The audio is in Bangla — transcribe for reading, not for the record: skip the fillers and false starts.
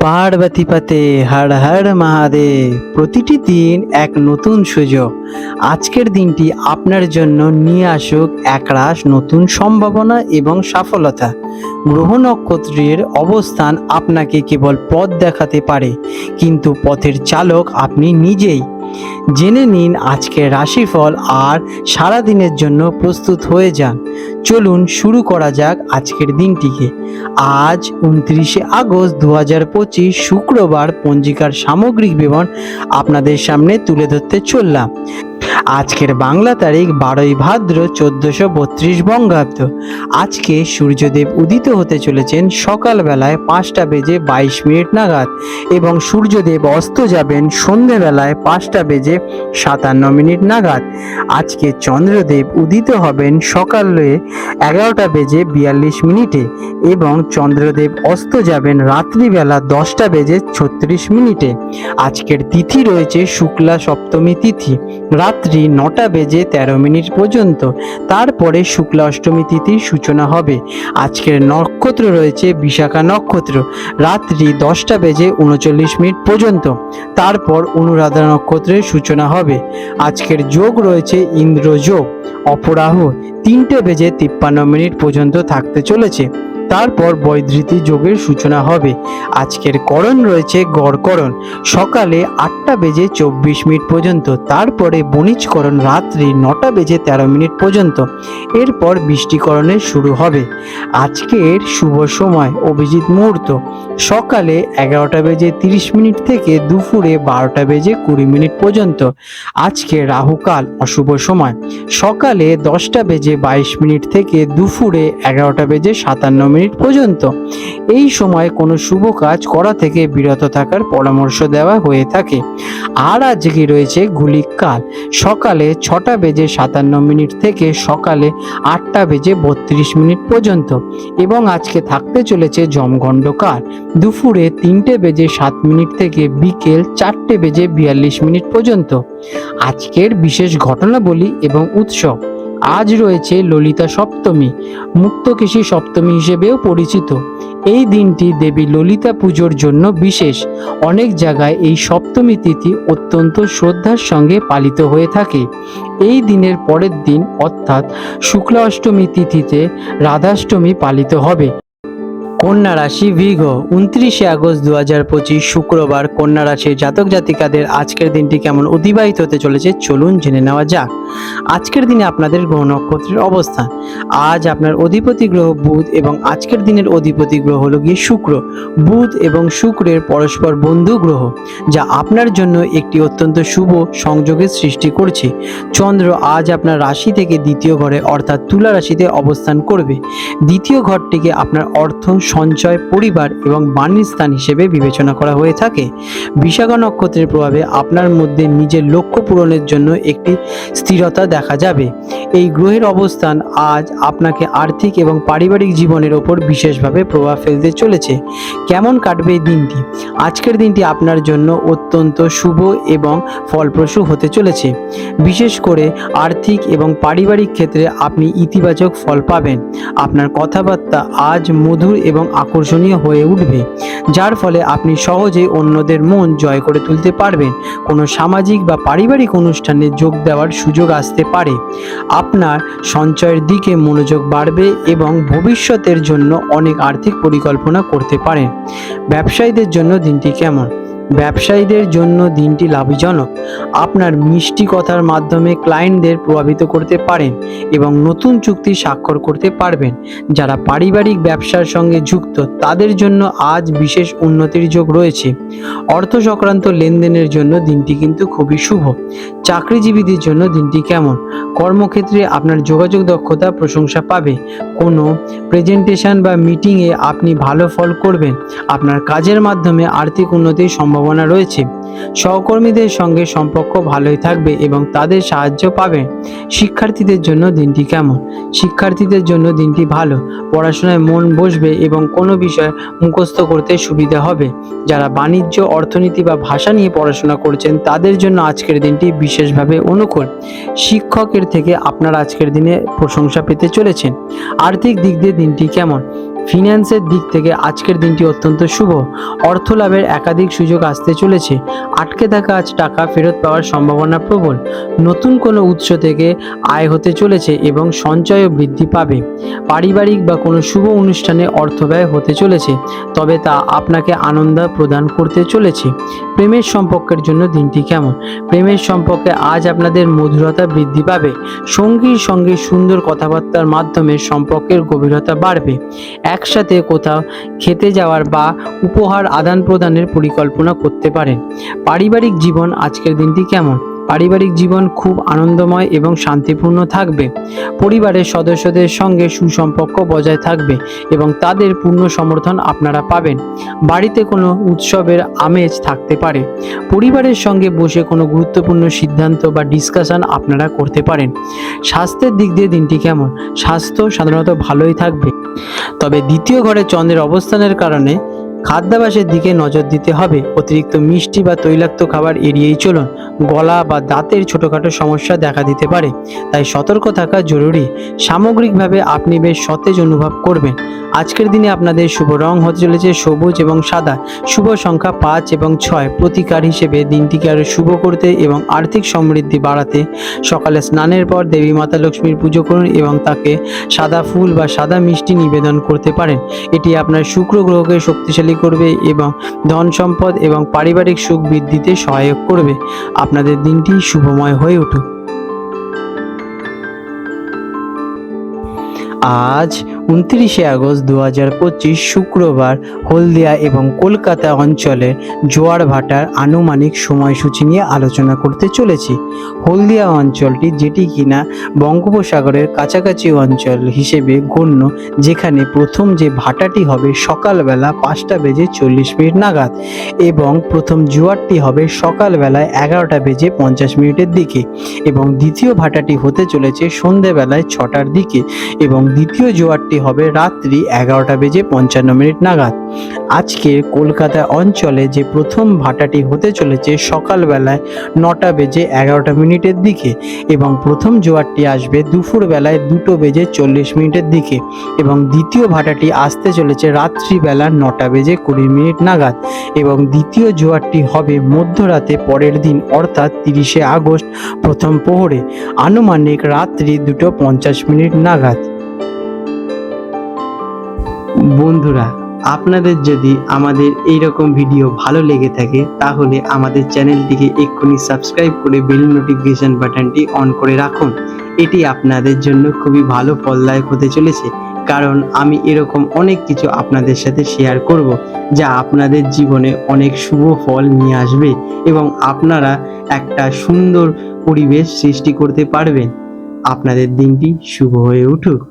পার্বতী পতে হর হর মহাদেব। প্রতিটি দিন এক নতুন সুযোগ। আজকের দিনটি আপনার জন্য নিয়ে আসুক একরাশ নতুন সম্ভাবনা এবং সফলতা। গ্রহ নক্ষত্রের অবস্থান আপনাকে কেবল পথ দেখাতে পারে, কিন্তু পথের চালক আপনি নিজেই। জেনে নিন আজকের রাশিফল আর সারা দিনের জন্য প্রস্তুত হয়ে যান। চলুন শুরু করা যাক আজকের দিনটিকে। আজ 29শে আগস্ট 2025 শুক্রবার। পঞ্জিকার সামগ্রিক বিবরণ আপনাদের সামনে তুলে ধরতে চললাম। আজকের বাংলা তারিখ 12ই ভাদ্র 1432 বঙ্গাব্দ। আজকে সূর্যদেব উদিত হতে চলেছেন সকালবেলায় 5:22 নাগাদ এবং সূর্যদেব অস্ত যাবেন সন্ধেবেলায় 5:57 নাগাদ। আজকে চন্দ্রদেব উদিত হবেন সকালে 11:42 এবং চন্দ্রদেব অস্ত যাবেন রাত্রিবেলা 10:36। আজকের তিথি রয়েছে শুক্লা সপ্তমী তিথি, রাত্রি 9:13 পর্যন্ত। তারপরে শুক্লা অষ্টমী তিথির সূচনা হবে। আজকের নক্ষত্র রয়েছে বিশাখা নক্ষত্র, রাত্রি 10:39 পর্যন্ত। তারপর অনুরাধা নক্ষত্রের সূচনা হবে। আজকের যোগ রয়েছে ইন্দ্র যোগ, অপরাহ 3:53 পর্যন্ত থাকতে চলেছে। তারপর বৈধৃতি যোগের সূচনা হবে। আজকের করণ রয়েছে গড়করণ, সকালে 8:24 পর্যন্ত। তারপরে বণিজকরণ রাত্রি 9:13 পর্যন্ত। এরপর বৃষ্টিকরণের শুরু হবে। আজকের শুভ সময় অভিজিৎ মুহূর্ত সকালে 11:30 থেকে দুপুরে 12:20 পর্যন্ত। আজকে রাহুকাল অশুভ সময় সকালে 10:22 থেকে দুপুরে 11:57 পর্যন্ত। এই সময় কোনো শুভ কাজ করা থেকে বিরত থাকার পরামর্শ দেওয়া হয়ে থাকে। আর আজকে রয়েছে গুলিক কাল সকালে 6:57 থেকে সকালে 8:32 পর্যন্ত এবং আজকে থাকতে চলেছে যমগণ্ড কাল দুপুরে 3:07 থেকে বিকেল 4:42 পর্যন্ত। আজকের বিশেষ ঘটনাবলী এবং উৎসব। আজ রয়েছে ললিতা সপ্তমী, মুক্তকেশী সপ্তমী হিসেবেও পরিচিত। এই দিনটি দেবী ললিতা পুজোর জন্য বিশেষ। অনেক জায়গায় এই সপ্তমী তিথি অত্যন্ত শ্রদ্ধার সঙ্গে পালিত হয়ে থাকে। এই দিনের পরের দিন অর্থাৎ শুক্লা অষ্টমী তিথিতে রাধাষ্টমী পালিত হবে। কন্যা রাশি বৃষ, 29শে আগস্ট 2025 শুক্রবার। কন্যা রাশির জাতক জাতিকাদের আজকের দিনটি কেমন অতিবাহিত হতে চলেছে চলুন জেনে নেওয়া যাক। আজকের দিনে আপনাদের গ্রহ নক্ষত্রের অবস্থান। আজ আপনার অধিপতি গ্রহ বুধ এবং আজকের দিনের অধিপতি গ্রহ হলো গিয়ে শুক্র। বুধ এবং শুক্রের পরস্পর বন্ধু গ্রহ, যা আপনার জন্য একটি অত্যন্ত শুভ সংযোগের সৃষ্টি করছে। চন্দ্র আজ আপনার রাশি থেকে দ্বিতীয় ঘরে অর্থাৎ তুলা রাশিতে অবস্থান করবে। দ্বিতীয় ঘরটিকে আপনার অর্থ, সঞ্চয়, পরিবার এবং বাণিজ্য স্থান হিসেবে বিবেচনা করা হয়ে থাকে। বিশাখা নক্ষত্রের প্রভাবে আপনার মধ্যে নিজের লক্ষ্য পূরণের জন্য একটি স্থিরতা দেখা যাবে। এই গ্রহের অবস্থান আজ আপনাকে আর্থিক এবং পারিবারিক জীবনের ওপর বিশেষভাবে প্রভাব ফেলতে চলেছে। কেমন কাটবে এই দিনটি? আজকের দিনটি আপনার জন্য অত্যন্ত শুভ এবং ফলপ্রসূ হতে চলেছে। বিশেষ করে আর্থিক এবং পারিবারিক ক্ষেত্রে আপনি ইতিবাচক ফল পাবেন। আপনার কথাবার্তা আজ মধুর এবং আকর্ষণীয় হয়ে উঠবে, যার ফলে আপনি সহজেই অন্যদের মন জয় করে তুলতে পারবেন। কোনো সামাজিক বা পারিবারিক অনুষ্ঠানে যোগ দেওয়ার সুযোগ আসতে পারে। আপনার সঞ্চয়ের দিকে মনোযোগ বাড়বে এবং ভবিষ্যতের জন্য অনেক আর্থিক পরিকল্পনা করতে পারেন। ব্যবসায়ীদের জন্য দিনটি কেমন? ব্যবসায়ীদের জন্য দিনটি লাভজনক। আপনার মিষ্টি কথার মাধ্যমে ক্লায়েন্টদের প্রভাবিত করতে পারেন এবং নতুন চুক্তি স্বাক্ষর করতে পারবেন। যারা পারিবারিক ব্যবসার সঙ্গে যুক্ত তাদের জন্য আজ বিশেষ উন্নতির যোগ রয়েছে। অর্থ সংক্রান্ত লেনদেনের জন্য দিনটি কিন্তু খুবই শুভ। চাকরিজীবীদের জন্য দিনটি কেমন? কর্মক্ষেত্রে আপনার যোগাযোগ দক্ষতা প্রশংসা পাবে। কোনো প্রেজেন্টেশন বা মিটিংয়ে আপনি ভালো ফল করবেন। আপনার কাজের মাধ্যমে আর্থিক উন্নতির সম্ভাবনা রয়েছে। সহকর্মীদের সঙ্গে সম্পর্ক ভালোই থাকবে এবং তাদের সাহায্য পাবেন। শিক্ষার্থীদের জন্য দিনটি কেমন? শিক্ষার্থীদের জন্য দিনটি ভালো। পড়াশোনায় মন বসবে এবং কোনো বিষয় মুখস্থ করতে সুবিধা হবে। যারা বাণিজ্য, অর্থনীতি বা ভাষা নিয়ে পড়াশোনা করছেন তাদের জন্য আজকের দিনটি বিশেষভাবে অনুকূল। শিক্ষকের থেকে আপনারা আজকের দিনে প্রশংসা পেতে চলেছেন। আর্থিক দিক দিয়ে দিনটি কেমন? ফিন্যান্সের দিক থেকে আজকের দিনটি অত্যন্ত শুভ। অর্থ লাভের একাধিক সুযোগ আসতে চলেছে। আটকে থাকা আজ টাকা ফেরত পাওয়ার সম্ভাবনা প্রবল। নতুন কোনো উৎস থেকে আয় হতে চলেছে এবং সঞ্চয়ও বৃদ্ধি পাবে। পারিবারিক বা কোনো শুভ অনুষ্ঠানে অর্থ ব্যয় হতে চলেছে, তবে তা আপনাকে আনন্দ প্রদান করতে চলেছে। প্রেমের সম্পর্কের জন্য দিনটি কেমন? প্রেমের সম্পর্কে আজ আপনাদের মধুরতা বৃদ্ধি পাবে। সঙ্গীর সঙ্গে সুন্দর কথাবার্তার মাধ্যমে সম্পর্কের গভীরতা বাড়বে। একসাথে কোথাও খেতে যাওয়ার বা উপহার আদান প্রদানের পরিকল্পনা করতে পারেন। পারিবারিক জীবন আজকের দিনটি কেমন? পারিবারিক জীবন খুব আনন্দময় এবং শান্তিপূর্ণ থাকবে। পরিবারের সদস্যদের সঙ্গে সুসম্পর্ক বজায় থাকবে এবং তাদের পূর্ণ সমর্থন আপনারা পাবেন। বাড়িতে কোনো উৎসবের আমেজ থাকতে পারে। পরিবারের সঙ্গে বসে কোনো গুরুত্বপূর্ণ সিদ্ধান্ত বা ডিসকাশন আপনারা করতে পারেন। স্বাস্থ্যের দিক দিয়ে দিনটি কেমন? স্বাস্থ্য সাধারণত ভালোই থাকবে, তবে দ্বিতীয় ঘরে চন্দ্রের অবস্থানের কারণে খাদ্যাভ্যাসের দিকে নজর দিতে হবে। অতিরিক্ত মিষ্টি বা তৈলাক্ত খাবার এড়িয়েই চলুন। গলা বা দাঁতের ছোটোখাটো সমস্যা দেখা দিতে পারে, তাই সতর্ক থাকা জরুরি। সামগ্রিকভাবে আপনি বেশ সতেজ অনুভব করবেন। আজকের দিনে আপনাদের শুভ রং হতে চলেছে সবুজ এবং সাদা। শুভ সংখ্যা 5 এবং 6। প্রতিকার হিসেবে দিনটিকে আরও শুভ করতে এবং আর্থিক সমৃদ্ধি বাড়াতে সকালে স্নানের পর দেবী মাতা লক্ষ্মীর পুজো করুন এবং তাকে সাদা ফুল বা সাদা মিষ্টি নিবেদন করতে পারেন। এটি আপনার শুক্র গ্রহকে শক্তিশালী করবে এবং ধন সম্পদ এবং পারিবারিক সুখ বৃদ্ধিতে সহায়ক করবে। আপনাদের দিনটি শুভময় হয়ে উঠুক। আজ 29শে আগস্ট 2025 শুক্রবার হলদিয়া এবং কলকাতা অঞ্চলের জোয়ার ভাটার আনুমানিক সময়সূচি নিয়ে আলোচনা করতে চলেছি। হলদিয়া অঞ্চলটি, যেটি কিনা বঙ্গোপসাগরের কাছাকাছি অঞ্চল হিসেবে গণ্য, যেখানে প্রথম যে ভাটাটি হবে সকালবেলা 5:40 নাগাদ এবং প্রথম জোয়ারটি হবে সকালবেলায় 11:50 দিকে এবং দ্বিতীয় ভাটাটি হতে চলেছে সন্ধেবেলায় 6টার দিকে এবং দ্বিতীয় জোয়ারটি হবে রাত্রি 11:55 নাগাদ। আজকের কলকাতা অঞ্চলে যে প্রথম ভাটাটি হতে চলেছে সকালবেলায় 9:11 দিকে এবং প্রথম জোয়ারটি আসবে দুপুরবেলায় 2:40 দিকে এবং দ্বিতীয় ভাটাটি আসতে চলেছে রাত্রিবেলা 9:20 নাগাদ এবং দ্বিতীয় জোয়ারটি হবে মধ্যরাতে পরের দিন অর্থাৎ 30শে আগস্ট প্রথম প্রহরে আনুমানিক রাত্রি 2:50 নাগাদ। বন্ধুরা, আপনাদের যদি আমাদের এই রকম ভিডিও ভালো লেগে থাকে তাহলে আমাদের চ্যানেলটিকে এক্ষুনি সাবস্ক্রাইব করে বেল নোটিফিকেশন বাটনটি অন করে রাখুন। এটি আপনাদের জন্য খুবই ভালো ফলদায়ক হতে চলেছে, কারণ আমি এরকম অনেক কিছু আপনাদের সাথে শেয়ার করব যা আপনাদের জীবনে অনেক শুভ ফল নিয়ে আসবে এবং আপনারা একটা সুন্দর পরিবেশ সৃষ্টি করতে পারবেন। আপনাদের দিনটি শুভ হয়ে উঠুক।